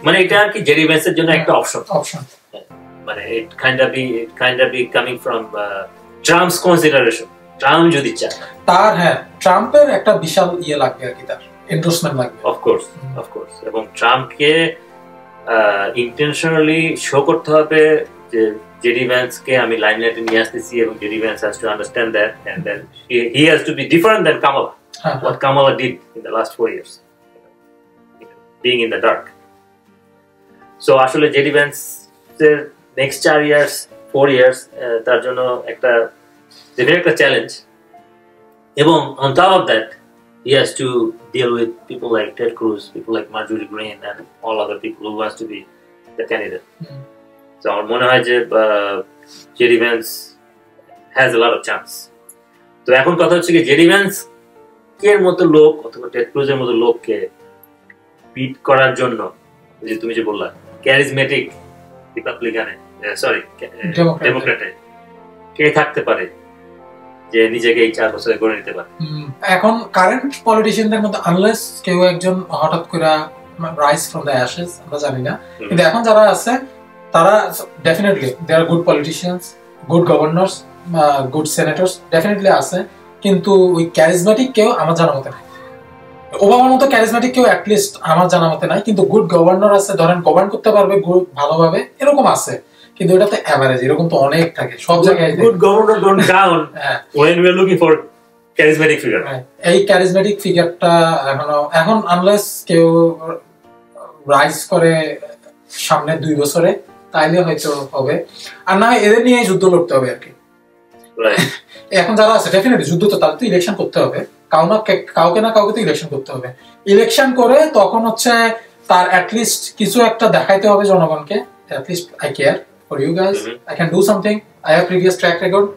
মানে এটা আর কি জেরি ভ্যান্সের জন্য একটা অপশন মানে it kind of be coming from Trump's consideration. Trump যদি চায় তার ট্রাম্পের একটা বিশাল ইয়ে লাগবে আর কি, তার এন্ডোর্সমেন্ট লাগবে অফ কোর্স এবং ট্রাম্পকে ইন্টেনশনালি শো করতে হবে যে জেডি ভ্যান্সকে আমি লাইমলাইটে নিয়ে আসতেছি এবং JD Vance has to understand that and then he has to be different than Kamala what Kamala did in the last 4 years being in the dark. So আসলে জেডি ভ্যান্সের নেক্সট 4 years তার জন্য একটা challenge এবং on top of that he has to deal with people like Ted Cruz, people like Marjorie Greene and all other people who wants to be the candidate. So আমার মনে হয় যে JD Vance has a lot of chance. তো এখন কথা হচ্ছে কি JD Vance এর মতো লোক অথবা টেড ক্রুজের মতো লোককে বিট করার জন্য যে তুমি যে বললা ক্যারিজমেটিক রিপাবলিকানে ডেমোক্রেটে কে থাকতে পারে যে নিজেকে এই 4 বছরে গড়ে নিতে পারে? এখন কারেন্ট পলিটিশিয়ানদের মধ্যে আনলেস কেউ একজন হঠাৎ করে রাইজ ফ্রম দ্য অ্যাশেস আমরা জানি না, কিন্তু এখন যারা আছে তারা definitely they are good politicians, good governors, good senators definitely আছে, কিন্তু ওই ক্যারিজমেটিক কেউ আমার জানা মতে নাই। ওবামার মতো ক্যারিজমেটিক কেউ অ্যাটলিস্ট আমার জানা মতে নাই, কিন্তু গুড গভর্নর আছে, ধরেন গভর্ন করতে পারবে ভালোভাবে, এরকম আছে, কিন্তু এটাতে এভারেজ, এরকম তো অনেক থাকে সব জায়গায়। Good governor don't count when we are looking for charismatic figure. এই ক্যারিজমেটিক ফিগারটা এখন আনলেস কেউ রাইজ করে সামনে 2 বছরে, তাইলে হয়তো হবে, আর না এদের নিয়ে যুদ্ধ লড়তে হবে আর কি। এখন যারা আছে ডেফিনেটলি যুদ্ধ তো তাদের তো ইলেকশন করতে হবে, কাউকে না কাউকে তো ইলেকশন করতে হবে। ইলেকশন করে তখন হচ্ছে তার অ্যাটলিস্ট কিছু একটা দেখাইতে হবে জনগণকে, at least I care for you guys, I can do something, I have previous track record,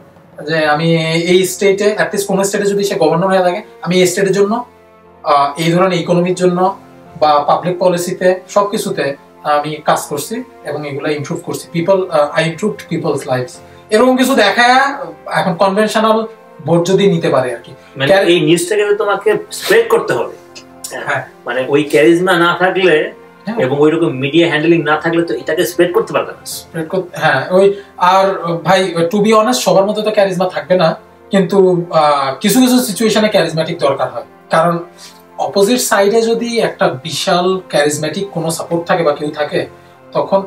যে আমি এই স্টেটে অ্যাটলিস্ট কোন স্টেটে যদি সে গভর্নর হয়ে থাকে আমি এই স্টেটের জন্য, এই ধরনের ইকোনমির জন্য বা পাবলিক পলিসিতে সবকিছুতে আমি কাজ করছি এবং এগুলো ইমপ্রুভ করছি, আই ইমপ্রুভড পিপলস লাইভস, এরকম কিছু দেখায় এখন কনভেনশনাল ভোট যদি নিতে পারে আর কি। মানে এই নিউজটাকে তোমাকে স্প্রেড করতে হবে, মানে ওই ক্যারিজমা না থাকলে এবং ওইরকম মিডিয়া হ্যান্ডলিং না থাকলে তো এটাকে স্প্রেড করতে পারবে না। ওই আর ভাই টু বি অনেস্ট সবার মধ্যে তো ক্যারিজমা থাকবে না, কিন্তু কিছু কিছু সিচুয়েশনে ক্যারিজমেটিক দরকার হয়, কারণ অপোজিট সাইডে যদি একটা বিশাল ক্যারিজমেটিক কোনো সাপোর্ট থাকে বা কেউ থাকে, তখন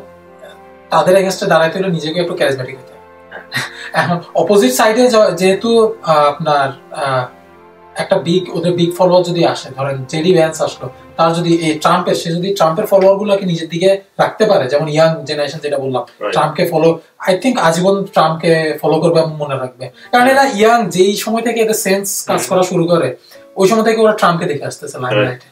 তাদের এগেইনস্টে দাঁড়াইতে হলে নিজেকে একটু ক্যারিজমেটিক হতে হবে। এখন অপোজিট সাইডে যেহেতু আপনার একটা ওদের বিগ ফলোয়ার যদি আসে, ধরেন জেডি ভ্যান্স আসলো, তার যদি এই সে যদি ট্রাম্পের ফলোয়ার গুলোকে নিজের দিকে রাখতে পারে, যেমন ইয়াং জেনারেশন যেটা বললাম ট্রাম্পকে ফলো, আই থিঙ্ক আজীবন ট্রাম্পকে ফলো করবে মনে রাখবে, কারণ এরা ইয়াং, যেই সময় থেকে এদের সেন্স কাজ করা শুরু করে ওই সময় থেকে ওরা ট্রাম্পকে দেখে আসতেছে লাইমলাইটে।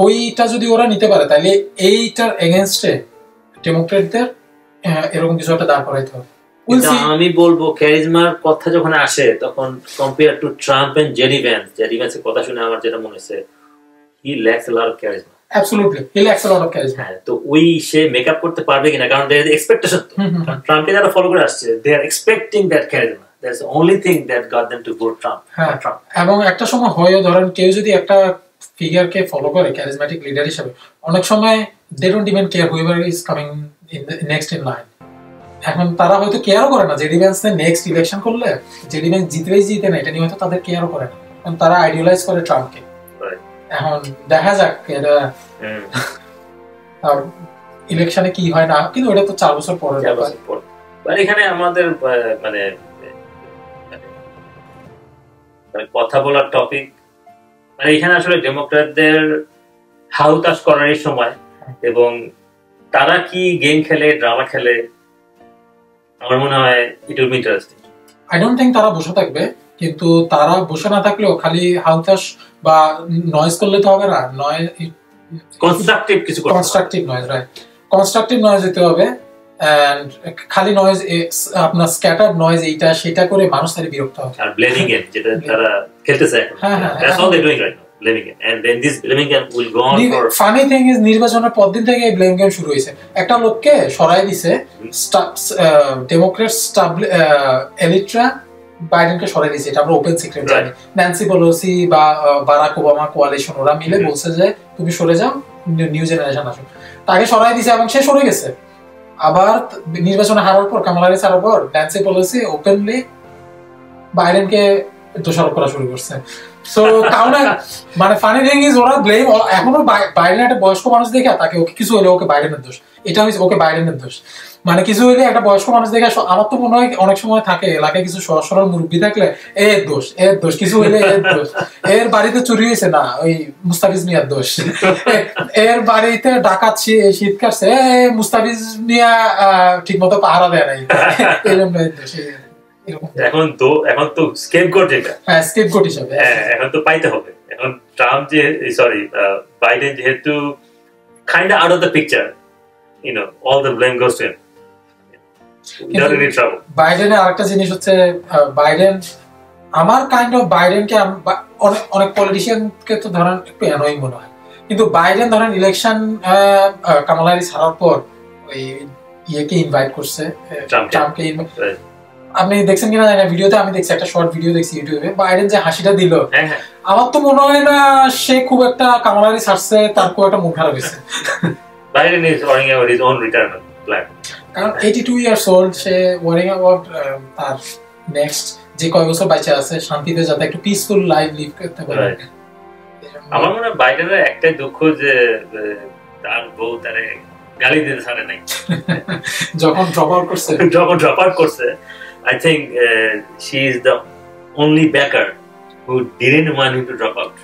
ওইটা যদি ওরা নিতে পারে তাহলে এইটার এগেইনস্টে ডেমোক্রেটদের এরকম কিছু একটা দাঁড় করাইতে হবে। আমি বলবো ক্যারিজমার কথা যখন আসে তখন compare to Trump and JD ভ্যান্সের কথা শুনে আমার যেটা মনে হচ্ছে he lacks a lot of charisma. Absolutely he lacks a lot of charisma. তো ওই সে মেকআপ করতে পারবে কিনা, কারণ দেয়ার ইজ এক্সপেকটেশন, ট্রাম্পকে যারা ফলো করে আসছে they are expecting that charisma, that's the only thing that got them to vote Trump. এবং একটা সময় হয় ধরেন কেউ যদি একটা ফিগারকে ফলো করে ক্যারিজমেটিক লিডার হিসেবে, অনেক সময় they don't even care whoever is coming in the next in line. এখন তারা হয়তো কেয়ারও করে না জেডি ভ্যান্স নেক্সট ইলেকশন করলে জেডি ভ্যান্স জিতে না, এটা নিয়ে হয়তো তাদের কেয়ারও করে না, কারণ তারা আইডিয়ালাইজ করে ট্রাম্পকে। এখন দেখা যাক এটা ইলেকশনে কি হয় না, কিন্তু ওটা তো 4 বছর পরে। এখানে আমাদের মানে কথা বলার টপিক, মানে এখানে আসলে ডেমোক্র্যাটদের হাউতাশ করার সময় এবং তারা কি গেম খেলে, ড্রামা খেলে, আমার মনে হয় it will be interesting. I don't think তারা বসে থাকবে, কিন্তু তারা বসে না থাকলেও খালি হাউতাশ বা নয়েজ করলে তো হবে না, কনস্ট্রাকটিভ কিছু করতে হবে, কনস্ট্রাকটিভ নয়েজ দিতে হবে। এন্ড খালি নয়েজ, আপনার স্ক্যাটার্ড নয়েজ এইটা সেটা করে মানুষ তাদের বিরক্ত হবে। আর ব্লেমিং গেম যেটা তারা খেলতেছে এখন, that's all they doing right now, blaming game, and then this blaming game will go on for. Funny thing is নির্বাচনের পর দিন থেকে এই ব্লেম গেম শুরু হয়েছে। একটা লোককে সরাই দিছে ডেমোক্রেটস, এলিটরা বাইডেনকে সরাই দিয়েছে, এটা আমরা ওপেন সিক্রেট জানি। ন্যান্সি পেলোসি বা বারাক ওবামা কোয়ালিশন ওরা মিলে বলছে যে তুমি সরে যাও, নিউ জেনারেশন আসুক, তাকে সরাই দিছে এবং সে সরে গেছে। আবার নির্বাচনে হারার পর, কামালা হ্যারিস হারার পর ন্যান্সি পেলোসি ওপেনলি বাইডেনকে দোষারোপ করা শুরু করছে। সো কারণে মানে ফানি থিং ইজ ওরা ব্লেম এখনো বাইডেন একটা বয়স্ক মানুষ দেখে তাকে ওকে কিছু হলে ওকে বাইডেনের দোষ, এটা হচ্ছে ওকে বাইডেনের দোষ। মানে কিছু হইলে একটা বয়স্ক মানুষ দেখে, আমার তো মনে হয় অনেক সময় থাকে এলাকায় কিছু সহজ সরল মুরব্বী থাকলে এর দোষ কিছু হইলে এর দোষ, এর বাড়িতে চুরি হয়েছে না ওই মুস্তাফিজ মিয়ার দোষ, এর বাড়িতে ডাকাত শীত কাটছে মুস্তাফিজ মিয়া ঠিক মতো পাহারা দেয় নাই, এরকম দোষ। এখন তো স্কেপগোট, যেটা স্কেপগোট হিসেবে এখন তো পাইতে হবে। এখন ট্রাম্প বাইডেন যেহেতু kind of out of the picture, all the blame goes to him. Doesn't need trouble. বাইডেনের আরেকটা জিনিস হচ্ছে, বাইডেন আমার বাইডেনকে অনেক পলিটিশিয়ানকে তো ধরেন একটু অ্যানোয়িং মনে হয়, কিন্তু বাইডেন ধরেন ইলেকশন কামালা হ্যারিস হারার পর ওই ইয়েকে ইনভাইট করছে, ট্রাম্পকে। আপনি দেখছেন কিনা জানি না, ভিডিওতে আমি দেখছি, একটা শর্ট ভিডিও দেখছি ইউটিউবে, বাইডেন যে হাসিটা দিল, আমার তো মনে হয় না সে খুব একটা কামালা হ্যারিস হাসছে তার খুব একটা মুখ খারাপ হয়েছে। Biden is worrying about his own retirement plan. কারণ 82 years old, সে ওয়ারিং অ্যাবাউট তার নেক্সট যে কয় বছর বেঁচে আছে শান্তিতে যাতে একটু পিসফুল লাইফ লিভ করতে পারে। আমার মনে হয় বাইডেনের একটাই দুঃখ যে তার বউ তারে গালি দিতে ছাড়ে নাই যখন ড্রপ আউট করছে। I think she is the only backer who didn't want him to drop out.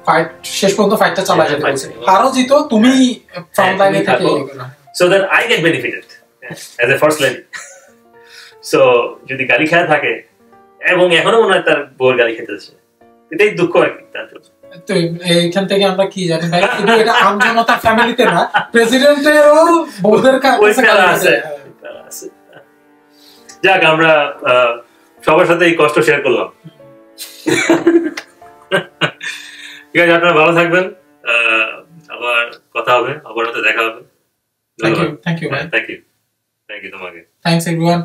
Fight শেষ পর্যন্ত ফাইটটা চালায় যেতে বলছে, আরো জিতো তুমি ফ্রন্ট লাইনে থেকে, so that I get benefited as a first lady. So যদি গালি খেয়ে থাকে, এবং এখনো মনে হয় তার বউর গালি খেতেছে, এটাই দুঃখ আর কি তার জন্য। তো এইখান থেকে আমরা কি জানি ভাই, কিন্তু এটা আমজনতার ফ্যামিলিতে না, প্রেসিডেন্টেরও বউদের কাছে আছে। যাক, আমরা সবার সাথে এই কষ্ট শেয়ার করলাম। ঠিক আছে, আপনারা ভালো থাকবেন, আবার কথা হবে, আবার দেখা হবে। থ্যাংক ইউ থ্যাংক ইউ তোমাকে। Thanks everyone.